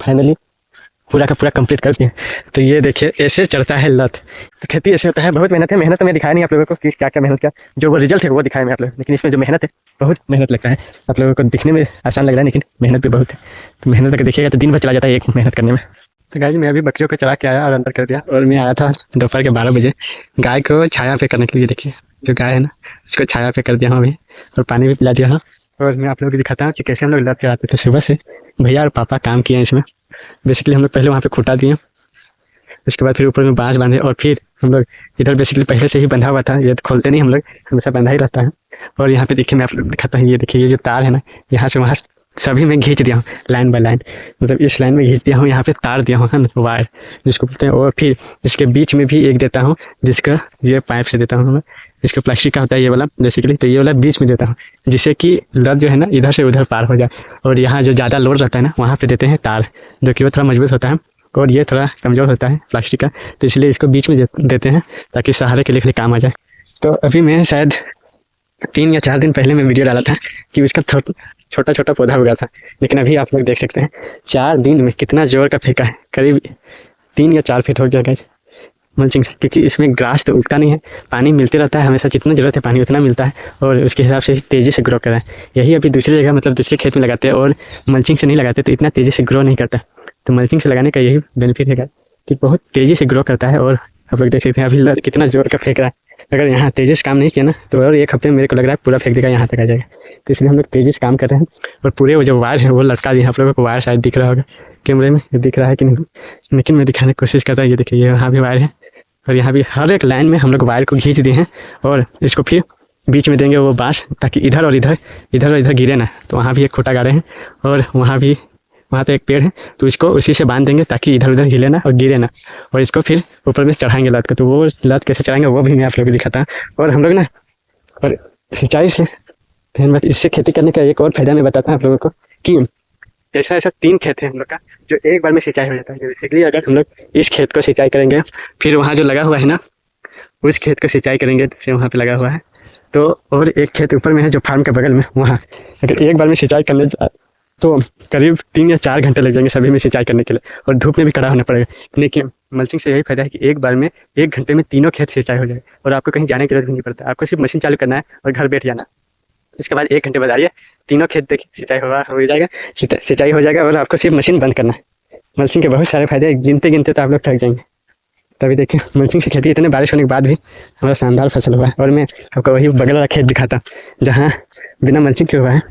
Finally पूरा का पूरा कंप्लीट कर दिए। तो ये देखिए ऐसे चढ़ता है लत। तो खेती ऐसे होता है, बहुत मेहनत है। मेहनत तो मैं दिखाया नहीं आप लोगों को कि क्या क्या मेहनत, क्या जो वो रिजल्ट है वो दिखाया मैं आप लोग, लेकिन इसमें जो मेहनत है बहुत मेहनत लगता है। आप लोगों को दिखने में आसान लग रहा है लेकिन मेहनत भी बहुत है। तो मेहनत अगर देखिएगा तो दिन भर चला जाता है एक मेहनत करने में। तो गाइस मैं अभी बकरियों को चला के आया और अंदर कर दिया, और मैं आया था दोपहर के 12 बजे गाय को छाया पे करने के लिए। देखिए जो गाय है ना उसको छाया पे कर दिया हूँ अभी, और पानी भी पिला दिया हूँ। और मैं आप लोगों को दिखाता हूँ कि कैसे हम लोग लत चढ़ाते थे। सुबह से भैया और पापा काम किए हैं इसमें। बेसिकली हम लोग पहले वहाँ पे खूंटा दिए, उसके बाद फिर ऊपर में बांस बांधे, और फिर हम लोग इधर बेसिकली पहले से ही बंधा हुआ था। ये तो खोलते नहीं हम लोग, हमेशा बंधा ही रहता है। और यहाँ पे देखिए मैं आप लोग दिखाता हूँ, ये देखिए ये जो तार है ना यहाँ से वहाँ सभी में खींच दिया हूँ लाइन बाय लाइन, मतलब इस लाइन में खींच दिया हूँ, यहाँ पे तार दिया हूँ वायर जिसको बोलते हैं। और फिर इसके बीच में भी एक देता हूँ जिसका ये पाइप से देता हूँ मैं, इसका प्लास्टिक का होता है ये वाला बेसिकली। तो ये वाला बीच में देता हूँ जिससे कि लत जो है ना इधर से उधर पार हो जाए। और यहाँ जो ज़्यादा लोड रहता है ना वहाँ पे देते हैं तार, जो कि वो थोड़ा मजबूत होता है और ये थोड़ा कमज़ोर होता है प्लास्टिक का, तो इसलिए इसको बीच में देते हैं ताकि सहारे के लिए काम आ जाए। तो अभी मैं शायद 3 या 4 दिन पहले मैं वीडियो डाला था कि उसका छोटा छोटा पौधा उगा था, लेकिन अभी आप लोग देख सकते हैं 4 दिन में कितना जोर का फेंका है, करीब 3 या 4 फीट हो गया गाइस मल्चिंग से। क्योंकि इसमें ग्रास तो उगता नहीं है, पानी मिलते रहता है हमेशा, जितना ज़रूरत है पानी उतना मिलता है, और उसके हिसाब से तेज़ी से ग्रो कर रहा है। यही अभी दूसरी जगह मतलब दूसरे खेत में लगाते हैं और मल्चिंग से नहीं लगाते तो इतना तेज़ी से ग्रो नहीं करता। तो मल्चिंग से लगाने का यही बेनिफिट है कि बहुत तेज़ी से ग्रो करता है। और आप लोग देख सकते हैं अभी कितना जोर का फेंक रहा है। अगर यहाँ तेज़ी से काम नहीं किया ना तो और 1 हफ्ते में मेरे को लग रहा है पूरा फेंक देगा, यहाँ तक आ जाएगा। तो इसलिए हम लोग तेज़ी से काम कर रहे हैं। और पूरे वो जो वायर है वो लटका दिए, आप लोगों को वायर शायद दिख रहा होगा कैमरे में, दिख रहा है कि नहीं, लेकिन मैं दिखाने की कोशिश करता हूँ। ये देखिए यहाँ भी वायर है, और यहाँ भी हर एक लाइन में हम लोग वायर को खींच दिए हैं, और इसको फिर बीच में देंगे वो बाँस ताकि इधर और इधर गिरे ना। तो वहाँ भी एक खूंटा गाड़े हैं, और वहाँ पे एक पेड़ है तो इसको उसी से बांध देंगे ताकि इधर उधर हिले ना और गिरे ना। और इसको फिर ऊपर में चढ़ाएंगे लत को। तो वो लत कैसे चढ़ाएंगे वो भी मैं आप लोगों को दिखाता हूँ। और हम लोग ना और सिंचाई से फिर इससे खेती करने का एक और फायदा मैं बताता हूँ आप लोगों को कि ऐसा 3 खेत है हम लोग का जो एक बार में सिंचाई हो जाता है। बेसिकली अगर हम लोग इस खेत को सिंचाई करेंगे, फिर वहाँ जो लगा हुआ है ना उस खेत को सिंचाई करेंगे जैसे वहाँ पे लगा हुआ है, तो और एक खेत ऊपर में है जो फार्म के बगल में, वहाँ अगर एक बार में सिंचाई करने तो करीब 3 या 4 घंटे लग जाएंगे सभी में सिंचाई करने के लिए, और धूप में भी खड़ा होना पड़ेगा। लेकिन मल्चिंग से यही फायदा है कि एक बार में 1 घंटे में तीनों खेत सिंचाई हो जाए, और आपको कहीं जाने की जरूरत नहीं पड़ता। आपको सिर्फ मशीन चालू करना है और घर बैठ जाना। इसके बाद 1 घंटे बाद आइए, तीनों खेत देखिए सिंचाई हो जाएगा, और आपको सिर्फ मशीन बंद करना है। मल्चिंग के बहुत सारे फायदे गिनते गिनते तो आप लोग थक जाएंगे। तभी देखिए मल्चिंग से खेती इतने बारिश होने के बाद भी हमारा शानदार फसल हुआ है। और मैं आपको वही बगल वाला खेत दिखाता जहाँ बिना मल्चिंग के हुआ है।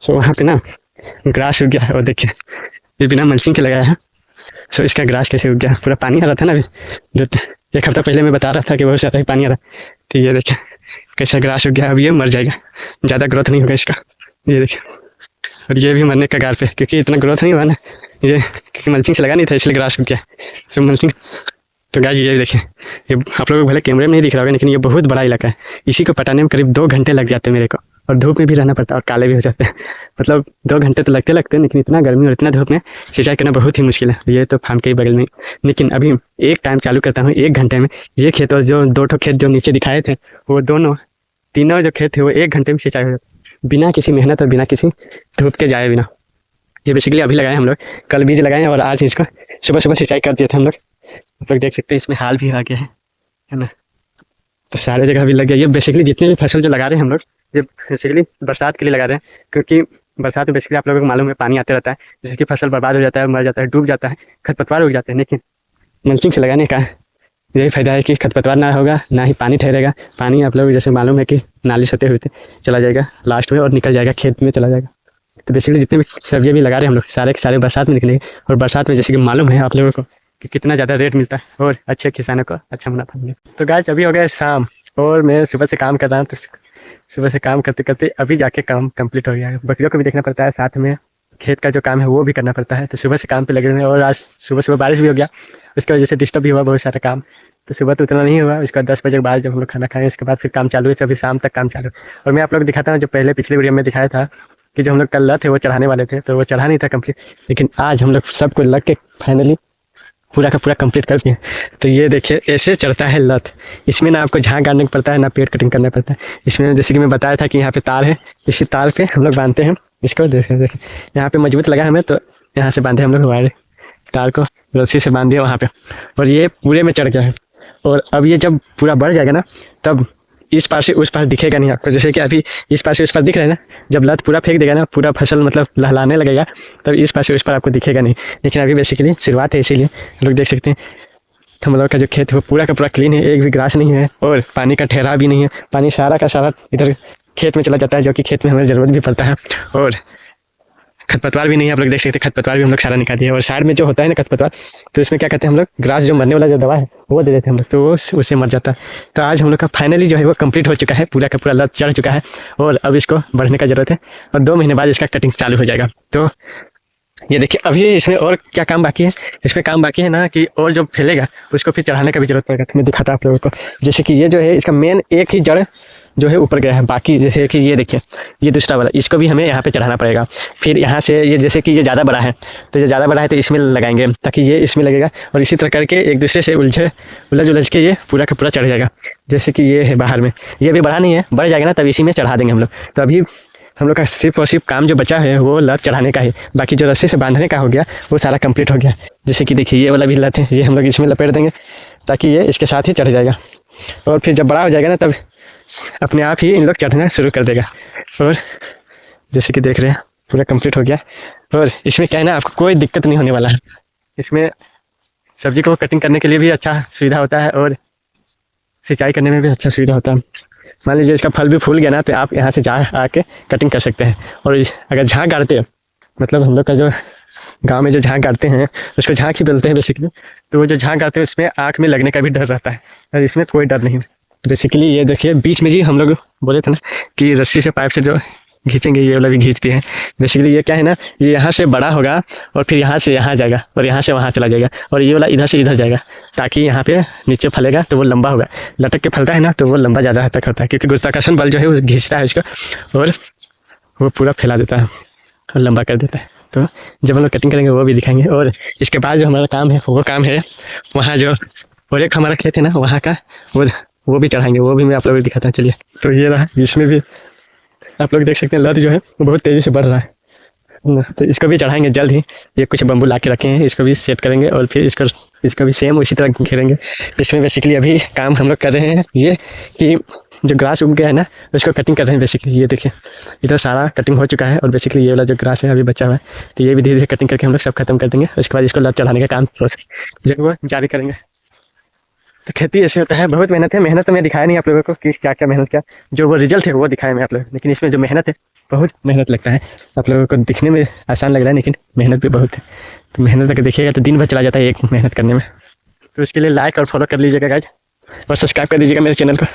सो वहाँ पे ना ग्रास उग गया है, और देखिए ये बिना मल्चिंग के लगाया है। सो इसका ग्रास कैसे उग गया, पूरा पानी आ रहा था ना अभी, जो 1 हफ्ता पहले मैं बता रहा था कि बहुत ज़्यादा ही पानी आ रहा। तो ये देखिए कैसा ग्रास उग गया, अब ये मर जाएगा, ज़्यादा ग्रोथ नहीं होगा इसका। ये देखिए, और ये भी मरने का गार पे, क्योंकि इतना ग्रोथ नहीं हुआ ना ये, क्योंकि मल्चिंग से लगा नहीं था इसलिए ग्रास उग गया। सो मल्चिंग तो गाइस ये देखिए, ये आप लोगों को भले कैमरे में नहीं दिख रहा होगा लेकिन ये बहुत बड़ा इलाका है। इसी को पटाने में करीब 2 घंटे लग जाते हैं मेरे को, और धूप में भी रहना पड़ता है और काले भी हो जाते हैं। मतलब 2 घंटे तो लगते हैं, लेकिन इतना गर्मी और इतना धूप में सिंचाई करना बहुत ही मुश्किल है। ये तो फार्म के ही बगल में, लेकिन अभी एक टाइम चालू करता हूँ 1 घंटे में। ये खेत और जो 2 खेत जो नीचे दिखाए थे वो तीनों जो खेत थे वो 1 घंटे में सिंचाई हो जाती, बिना किसी मेहनत और बिना किसी धूप के जाए बिना। ये बेसिकली अभी लगाए हम लोग, कल बीज लगाए और आज इसको सुबह सिंचाई कर दिए थे हम लोग। आप लोग देख सकते हैं इसमें हाल भी आ गया है ना, तो सारे जगह भी लग गया। ये बेसिकली जितने भी फसल जो लगा रहे हैं हम लोग, ये बेसिकली बरसात के लिए लगा रहे हैं, क्योंकि बरसात में बेसिकली आप लोगों को मालूम है पानी आते रहता है, जिससे कि फसल बर्बाद हो जाता है, मर जाता है, डूब जाता है, खरपतवार उग जाते हैं। लेकिन मल्चिंग से लगाने का यही फायदा है कि खरपतवार ना होगा, ना ही पानी ठहरेगा। पानी आप लोग जैसे मालूम है कि नाली सतह हुए थे चला जाएगा लास्ट में और निकल जाएगा खेत में चला जाएगा। तो बेसिकली जितने भी सब्जियाँ भी लगा रहे हैं हम लोग सारे के सारे बरसात में निकलेंगे, और बरसात में जैसे कि मालूम है आप लोगों को कि कितना ज़्यादा रेट मिलता है और अच्छे किसानों को अच्छा मुनाफा मिलेगा। तो गाइस अभी हो गया शाम, और मैं सुबह से काम कर रहा हूँ, तो सुबह से काम करते करते अभी जाके काम कंप्लीट हो गया है। बकरियों को भी देखना पड़ता है, साथ में खेत का जो काम है वो भी करना पड़ता है। तो सुबह से काम पे लगे हुए हैं, और आज सुबह बारिश भी हो गया, उसकी वजह से डिस्टर्ब भी हुआ बहुत सारा काम। तो सुबह तो उतना नहीं हुआ, उसके बाद 10 बजे के बाद जब हम लोग खाना खाएं उसके बाद फिर काम चालू है, अभी शाम तक काम चालू। और मैं आप लोग दिखाता हूँ जो पहले पिछले वीडियो में दिखाया था कि जो हम लोग कल लत है वो चढ़ाने वाले थे, तो वो चढ़ा नहीं था कंप्लीट, लेकिन आज हम लोग सबको लग के फाइनली पूरा का पूरा कंप्लीट कर दिए। तो ये देखिए ऐसे चढ़ता है लत। इसमें ना आपको झाग गाड़ने पड़ता है ना पेड़ कटिंग करना पड़ता है। इसमें जैसे कि मैं बताया था कि यहाँ पे तार है, इसी तार पे हम लोग बांधते हैं इसको। देखिए यहाँ पे मजबूत लगा हमें, तो यहाँ से बांधे हम लोग वायर, तार को रस्सी से बांध दिया वहाँ पे, और ये पूरे में चढ़ गया है। और अब ये जब पूरा बढ़ जाएगा ना, तब इस पार से उस पार दिखेगा नहीं आपको। जैसे कि अभी इस पार से उस पार दिख रहा है ना, जब लत पूरा फेंक देगा ना, पूरा फसल मतलब लहलाने लगेगा, तब इस पार से उस पार आपको दिखेगा नहीं। लेकिन अभी बेसिकली शुरुआत है, इसीलिए लोग देख सकते हैं हम लोग का जो खेत है वो पूरा का पूरा क्लीन है, एक भी ग्रास नहीं है और पानी का ठहराव भी नहीं है। पानी सारा का सारा इधर खेत में चला जाता है, जो कि खेत में हमें ज़रूरत भी पड़ता है। और खरपतवार भी नहीं है, आप लोग देख सकते हैं खरपतवार भी हम लोग सारा निकाल दिया। और साइड में जो होता है ना खरपतवार, तो इसमें क्या कहते हैं हम लोग, ग्रास जो मरने वाला जो दवा है वो दे देते हैं हम लोग, तो वो उससे मर जाता है। तो आज हम लोग का फाइनली जो है वो कंप्लीट हो चुका है, पूरा का पूरा लत चढ़ चुका है और अब इसको बढ़ने का ज़रूरत है, और 2 महीने बाद इसका कटिंग चालू हो जाएगा। तो ये देखिए अभी इसमें और क्या काम बाकी है, इसमें काम बाकी है ना कि और जो फैलेगा उसको फिर चढ़ाने का भी जरूरत पड़ेगा। तो मैं दिखाता आप लोगों को, जैसे कि ये जो है इसका मेन एक ही जड़ जो है ऊपर गया है, बाकी जैसे कि ये देखिए ये दूसरा वाला, इसको भी हमें यहाँ पे चढ़ाना पड़ेगा। फिर यहाँ से ये जैसे कि ये ज़्यादा बड़ा है, तो ये ज़्यादा बड़ा है तो इसमें लगाएंगे ताकि ये इसमें लगेगा, और इसी तरह करके एक दूसरे से उलझ के ये पूरा का पूरा चढ़ जाएगा। जैसे कि ये है बाहर में, ये भी बड़ा नहीं है, बढ़ जाएगा ना तब इसी में चढ़ा देंगे हम लोग। तो अभी हम लोग का सिर्फ और सिर्फ काम जो बचा है वो लत चढ़ाने का है, बाकी जो रस्सी से बांधने का हो गया वो सारा कंप्लीट हो गया। जैसे कि देखिए ये वाला भी लत है, ये हम लोग इसमें लपेट देंगे ताकि ये इसके साथ ही चढ़ जाएगा, और फिर जब बड़ा हो जाएगा ना तब अपने आप ही इन लोग चढ़ना शुरू कर देगा। और जैसे कि देख रहे हैं पूरा कंप्लीट हो गया, और इसमें क्या है ना आपको कोई दिक्कत नहीं होने वाला है। इसमें सब्जी को कटिंग करने के लिए भी अच्छा सुविधा होता है और सिंचाई करने में भी अच्छा सुविधा होता है। मान लीजिए इसका फल भी फूल गया ना, तो आप यहाँ से जा आके कटिंग कर सकते हैं। और अगर झाग गाड़ते हैं, मतलब हम लोग का जो गांव में जो झाग गाड़ते हैं उसको झाग ही बोलते हैं बेसिकली, तो वो जो झाग गाड़ते हैं उसमें आँख में लगने का भी डर रहता है, और इसमें कोई डर नहीं। बेसिकली ये देखिए बीच में जी हम लोग बोले थे ना कि रस्सी से पाइप से जो खींचेंगे, ये वाला भी खींचते हैं। बेसिकली ये क्या है ना, ये यहाँ से बड़ा होगा और फिर यहाँ से यहाँ जाएगा और यहाँ से वहाँ चला जाएगा, और ये वाला इधर से इधर जाएगा ताकि यहाँ पे नीचे फलेगा तो वो लंबा होगा। लटक के फलता है ना तो वो लंबा ज़्यादा तक होता है, क्योंकि गुरुत्वाकर्षण बल जो है वो खींचता है इसको और वो पूरा फैला देता है और लंबा कर देता है। तो जब हम लोग कटिंग करेंगे वो भी दिखाएंगे। और इसके बाद जो हमारा काम है वो काम है वहाँ जो और एक हमारा खेत है ना वहाँ का वो भी चढ़ाएंगे, वो भी मैं आप लोगों को दिखाता हूँ। चलिए, तो ये रहा, इसमें भी आप लोग देख सकते हैं लत जो है वो बहुत तेज़ी से बढ़ रहा है, तो इसको भी चढ़ाएंगे जल्द ही। ये कुछ बम्बू ला के रखे हैं, इसको भी सेट करेंगे और फिर इसको भी सेम उसी तरह घेरेंगे। इसमें बेसिकली अभी काम हम लोग कर रहे हैं ये कि जो ग्रास उग गया है ना उसको कटिंग कर रहे हैं। बेसिकली ये देखिए इधर सारा कटिंग हो चुका है, और बेसिकली ये वाला जो ग्रास है अभी बचा हुआ है, तो ये भी धीरे धीरे कटिंग करके हम लोग सब खत्म कर देंगे। उसके बाद इसको लत चढ़ाने का काम जो वो जारी करेंगे। तो खेती ऐसे होता है, बहुत मेहनत है। मेहनत तो मैं दिखाया नहीं आप लोगों को कि क्या क्या मेहनत क्या, जो वो रिजल्ट है वो दिखाया मैं आप लोग, लेकिन इसमें जो मेहनत है बहुत मेहनत लगता है। आप लोगों को दिखने में आसान लग रहा है लेकिन मेहनत भी बहुत है। तो मेहनत अगर देखिएगा तो दिन भर चला जाता है एक मेहनत करने में। तो इसके लिए लाइक और फॉलो कर लीजिएगा गाइज, और सब्सक्राइब कर दीजिएगा मेरे चैनल को।